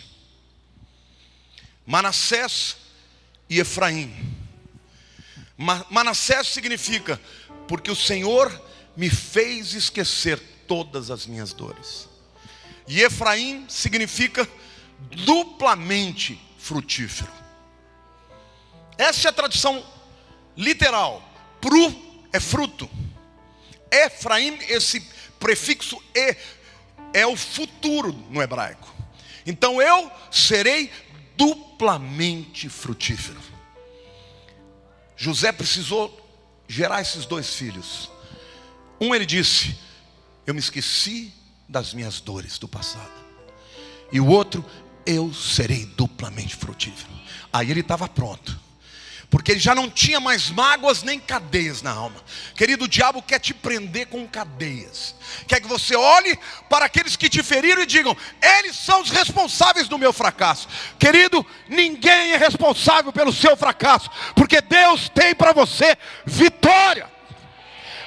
Manassés e Efraim. Manassés significa: porque o Senhor me fez esquecer todas as minhas dores. E Efraim significa duplamente frutífero. Essa é a tradução literal. Pru é fruto. Efraim, esse prefixo E, é o futuro no hebraico. Então eu serei duplamente frutífero. José precisou gerar esses 2 filhos. Um, ele disse: eu me esqueci das minhas dores do passado. E o outro: eu serei duplamente frutífero. Aí ele estava pronto, porque ele já não tinha mais mágoas nem cadeias na alma. Querido, o diabo quer te prender com cadeias. Quer que você olhe para aqueles que te feriram e digam: eles são os responsáveis do meu fracasso. Querido, ninguém é responsável pelo seu fracasso, porque Deus tem para você vitória.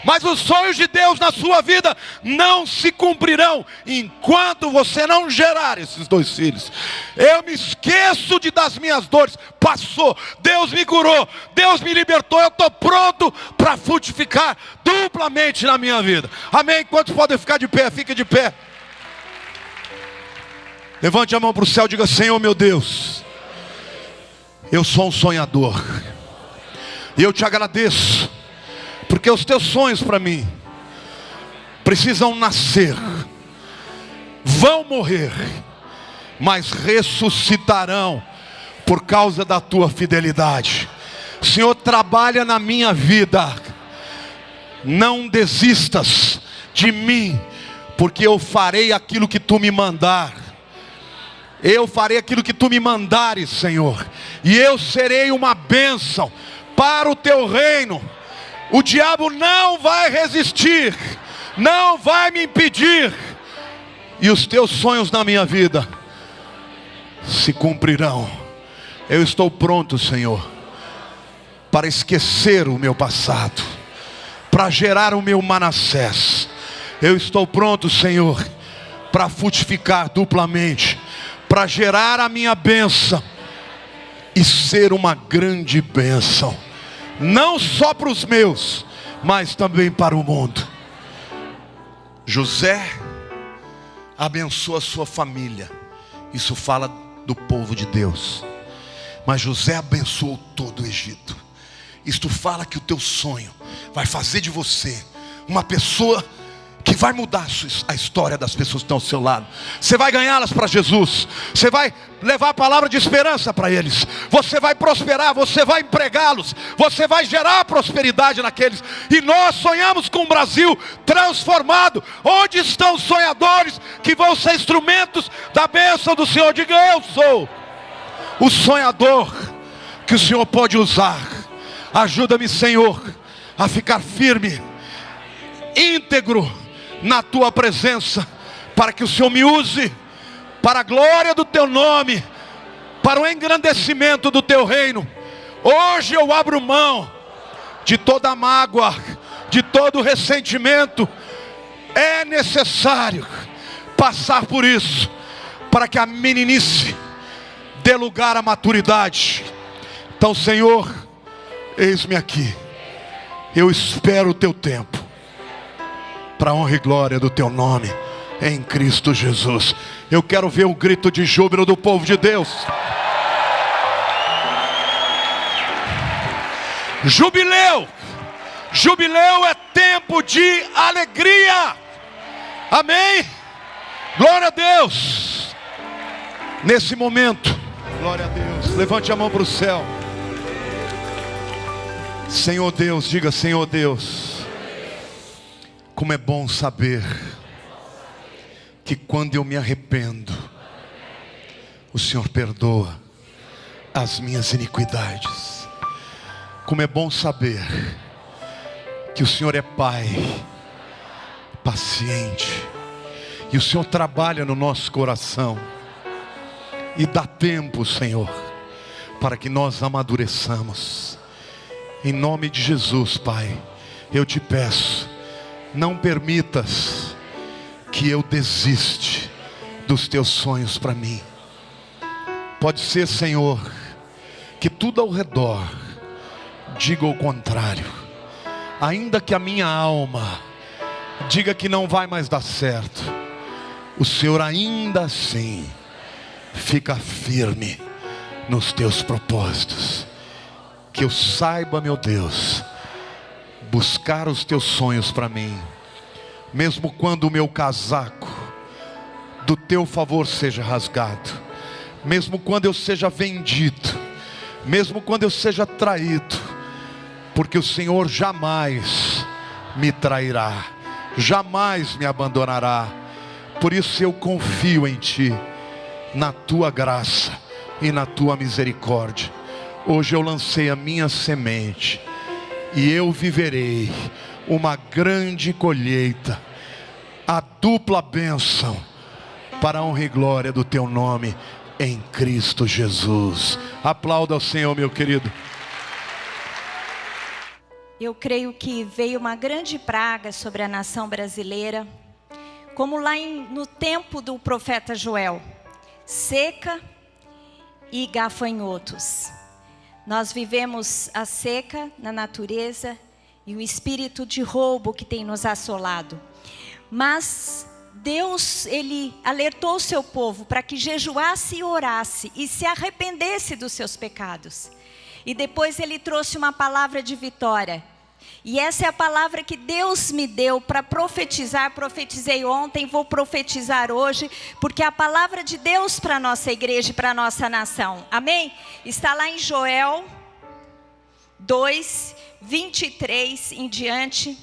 Mas os sonhos de Deus na sua vida não se cumprirão enquanto você não gerar esses 2 filhos. Eu me esqueço das minhas dores. Passou, Deus me curou, Deus me libertou. Eu estou pronto para frutificar duplamente na minha vida. Amém? Quantos podem ficar de pé? Fique de pé. Levante a mão para o céu e diga: Senhor meu Deus, eu sou um sonhador, e eu te agradeço, porque os teus sonhos para mim precisam nascer, vão morrer, mas ressuscitarão por causa da tua fidelidade. Senhor, trabalha na minha vida. Não desistas de mim, porque eu farei aquilo que tu me mandar. Eu farei aquilo que tu me mandares, Senhor, e eu serei uma bênção para o teu reino. O diabo não vai resistir, não vai me impedir, e os teus sonhos na minha vida se cumprirão. Eu estou pronto, Senhor, para esquecer o meu passado, para gerar o meu Manassés. Eu estou pronto, Senhor, para frutificar duplamente, para gerar a minha bênção e ser uma grande bênção, não só para os meus, mas também para o mundo. José abençoa a sua família. Isso fala do povo de Deus. Mas José abençoou todo o Egito. Isto fala que o teu sonho vai fazer de você uma pessoa que vai mudar a história das pessoas que estão ao seu lado. Você vai ganhá-las para Jesus. Você vai levar a palavra de esperança para eles. Você vai prosperar, você vai empregá-los, você vai gerar prosperidade naqueles. E nós sonhamos com um Brasil transformado. Onde estão os sonhadores que vão ser instrumentos da bênção do Senhor? Diga: eu sou o sonhador que o Senhor pode usar. Ajuda-me, Senhor, a ficar firme, íntegro na tua presença, para que o Senhor me use para a glória do teu nome, para o engrandecimento do teu reino. Hoje eu abro mão de toda mágoa, de todo ressentimento. É necessário passar por isso, para que a meninice dê lugar à maturidade. Então, Senhor, eis-me aqui. Eu espero o teu tempo, para a honra e glória do teu nome. em Cristo Jesus. Eu quero ver o grito de júbilo do povo de Deus. Jubileu. Jubileu é tempo de alegria. Amém? Glória a Deus. Nesse momento, glória a Deus, levante a mão para o céu. Senhor Deus, diga: Senhor Deus, como é bom saber que quando eu me arrependo, o Senhor perdoa as minhas iniquidades. Como é bom saber que o Senhor é Pai paciente, e o Senhor trabalha no nosso coração, e dá tempo, Senhor, para que nós amadureçamos. Em nome de Jesus, Pai, eu te peço, não permitas que eu desiste dos teus sonhos para mim. Pode ser, Senhor, que tudo ao redor diga o contrário, ainda que a minha alma diga que não vai mais dar certo, o Senhor ainda assim fica firme nos teus propósitos. Que eu saiba, meu Deus, buscar os teus sonhos para mim, mesmo quando o meu casaco do teu favor seja rasgado, mesmo quando eu seja vendido, mesmo quando eu seja traído, porque o Senhor jamais me trairá, jamais me abandonará. Por isso eu confio em Ti, na Tua graça e na Tua misericórdia. Hoje eu lancei a minha semente, e eu viverei uma grande colheita, a dupla bênção, para a honra e glória do Teu nome, em Cristo Jesus. Aplauda ao Senhor, meu querido. Eu creio que veio uma grande praga sobre a nação brasileira, como lá no tempo do profeta Joel, seca e gafanhotos. Nós vivemos a seca na natureza e o espírito de roubo que tem nos assolado. Mas Deus, Ele alertou o seu povo para que jejuasse e orasse e se arrependesse dos seus pecados. E depois Ele trouxe uma palavra de vitória. E essa é a palavra que Deus me deu para profetizar. Profetizei ontem, vou profetizar hoje, porque é a palavra de Deus para a nossa igreja e para a nossa nação. Amém? Está lá em Joel 2, 23 em diante.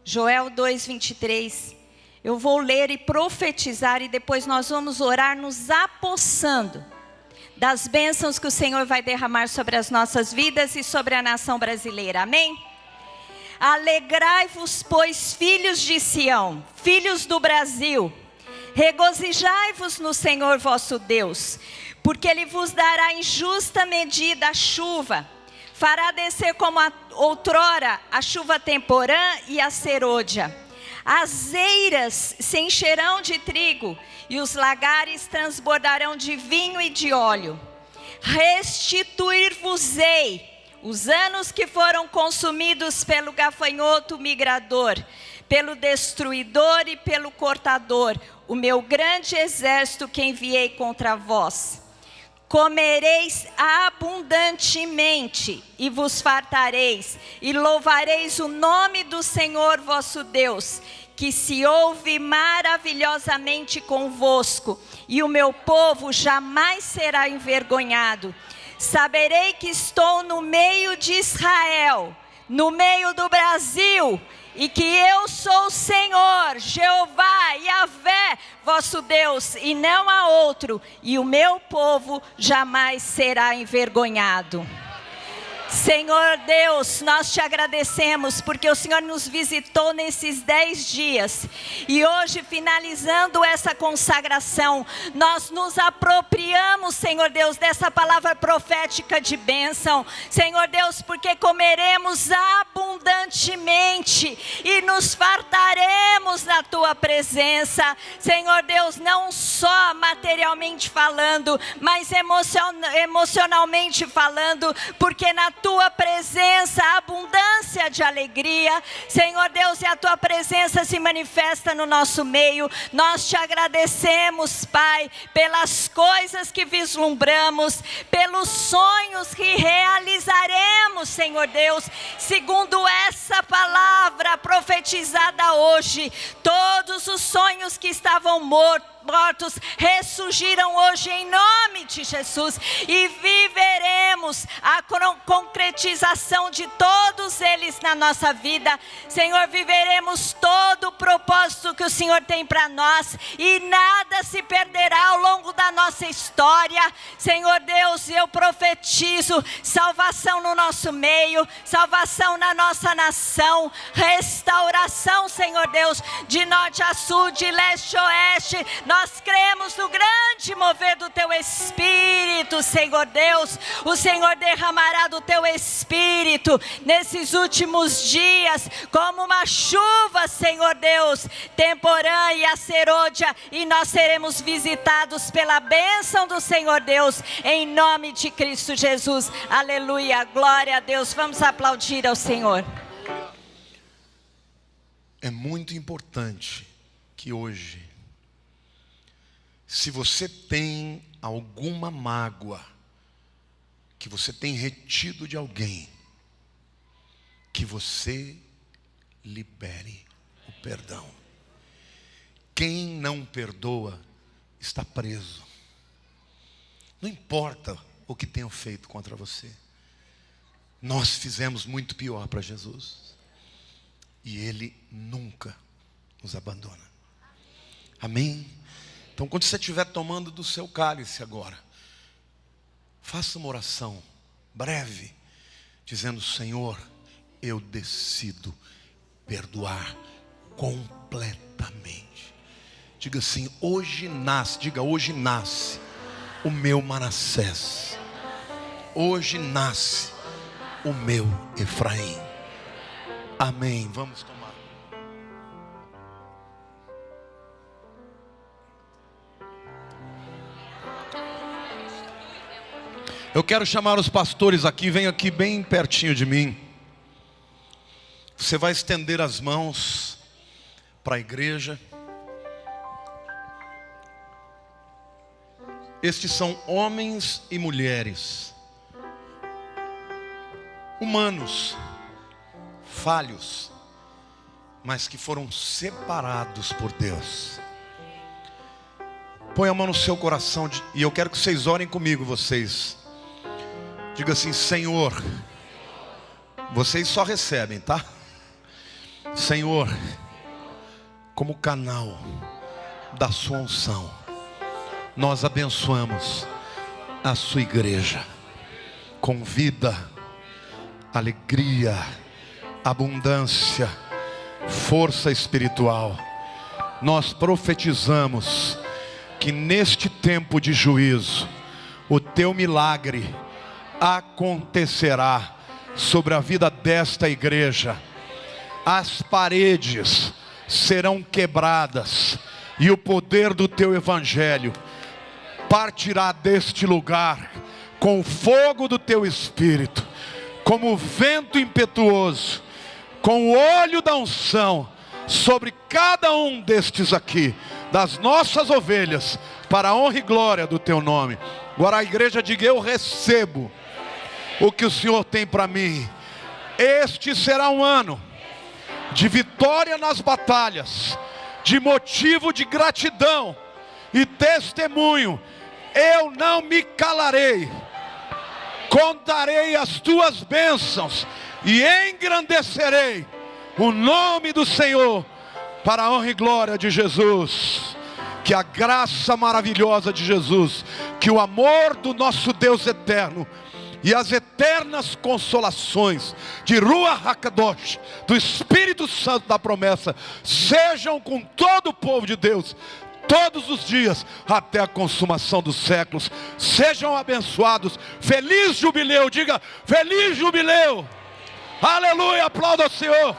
Joel 2, 23. Eu vou ler e profetizar, e depois nós vamos orar nos apossando das bênçãos que o Senhor vai derramar sobre as nossas vidas e sobre a nação brasileira. Amém? Alegrai-vos, pois, filhos de Sião, filhos do Brasil, regozijai-vos no Senhor vosso Deus, porque Ele vos dará em justa medida a chuva, fará descer como outrora a chuva temporã e a serôdia. As eiras se encherão de trigo, e os lagares transbordarão de vinho e de óleo. Restituir-vos-ei os anos que foram consumidos pelo gafanhoto migrador, pelo destruidor e pelo cortador, o meu grande exército que enviei contra vós. Comereis abundantemente e vos fartareis, e louvareis o nome do Senhor vosso Deus, que se ouve maravilhosamente convosco, e o meu povo jamais será envergonhado. Saberei que estou no meio de Israel, no meio do Brasil, e que eu sou o Senhor, Jeová, Yahvé, vosso Deus, e não há outro, e o meu povo jamais será envergonhado. Senhor Deus, nós te agradecemos porque o Senhor nos visitou nesses 10 dias. E hoje, finalizando essa consagração, nós nos apropriamos, Senhor Deus, dessa palavra profética de bênção. Senhor Deus, porque comeremos abundantemente e nos fartaremos na tua presença. Senhor Deus, não só materialmente falando, mas emocionalmente falando, porque na tua presença há abundância de alegria. Senhor Deus, e a tua presença se manifesta no nosso meio. Nós te agradecemos, Pai, pelas coisas que vislumbramos, pelos sonhos que realizaremos, Senhor Deus, segundo essa palavra profetizada hoje. Todos os sonhos que estavam mortos ressurgiram hoje em nome de Jesus, e viveremos a concretização de todos eles na nossa vida. Senhor, viveremos todo o propósito que o Senhor tem para nós, e nada se perderá ao longo da nossa história. Senhor Deus, eu profetizo salvação no nosso meio, salvação na nossa nação, restauração, Senhor Deus, de norte a sul, de leste a oeste. Nós cremos no grande mover do teu Espírito, Senhor Deus. O Senhor derramará do teu Espírito nesses últimos dias, como uma chuva, Senhor Deus, temporã e acerôdia, e nós seremos visitados pela bênção do Senhor Deus, em nome de Cristo Jesus. Aleluia, glória a Deus. Vamos aplaudir ao Senhor. É muito importante que hoje, se você tem alguma mágoa que você tem retido de alguém, que você libere o perdão. Quem não perdoa está preso. Não importa o que tenham feito contra você. Nós fizemos muito pior para Jesus, e Ele nunca nos abandona. Amém? Então, quando você estiver tomando do seu cálice agora, faça uma oração breve, dizendo: Senhor, eu decido perdoar completamente. Diga assim: hoje nasce o meu Manassés. Hoje nasce o meu Efraim. Amém. Vamos tomar. Eu quero chamar os pastores aqui, vem aqui bem pertinho de mim. Você vai estender as mãos para a igreja. Estes são homens e mulheres, humanos, falhos, mas que foram separados por Deus. Põe a mão no seu coração e eu quero que vocês orem comigo, vocês. Diga assim: Senhor, vocês só recebem, tá? Senhor, como canal da sua unção, nós abençoamos a sua igreja com vida, alegria, abundância, força espiritual. Nós profetizamos que neste tempo de juízo, o teu milagre acontecerá sobre a vida desta igreja. As paredes serão quebradas e o poder do teu evangelho partirá deste lugar com o fogo do teu Espírito, como vento impetuoso, com o olho da unção sobre cada um destes aqui, das nossas ovelhas, para a honra e glória do teu nome. Agora a igreja diga: eu recebo o que o Senhor tem para mim. Este será um ano de vitória nas batalhas, de motivo de gratidão e testemunho. Eu não me calarei, contarei as tuas bênçãos e engrandecerei o nome do Senhor, para a honra e glória de Jesus. Que a graça maravilhosa de Jesus, que o amor do nosso Deus eterno e as eternas consolações de Ruach HaKadosh, do Espírito Santo da promessa, sejam com todo o povo de Deus todos os dias até a consumação dos séculos. Sejam abençoados. Feliz jubileu. Diga: feliz jubileu. Aleluia. Aplauda ao Senhor.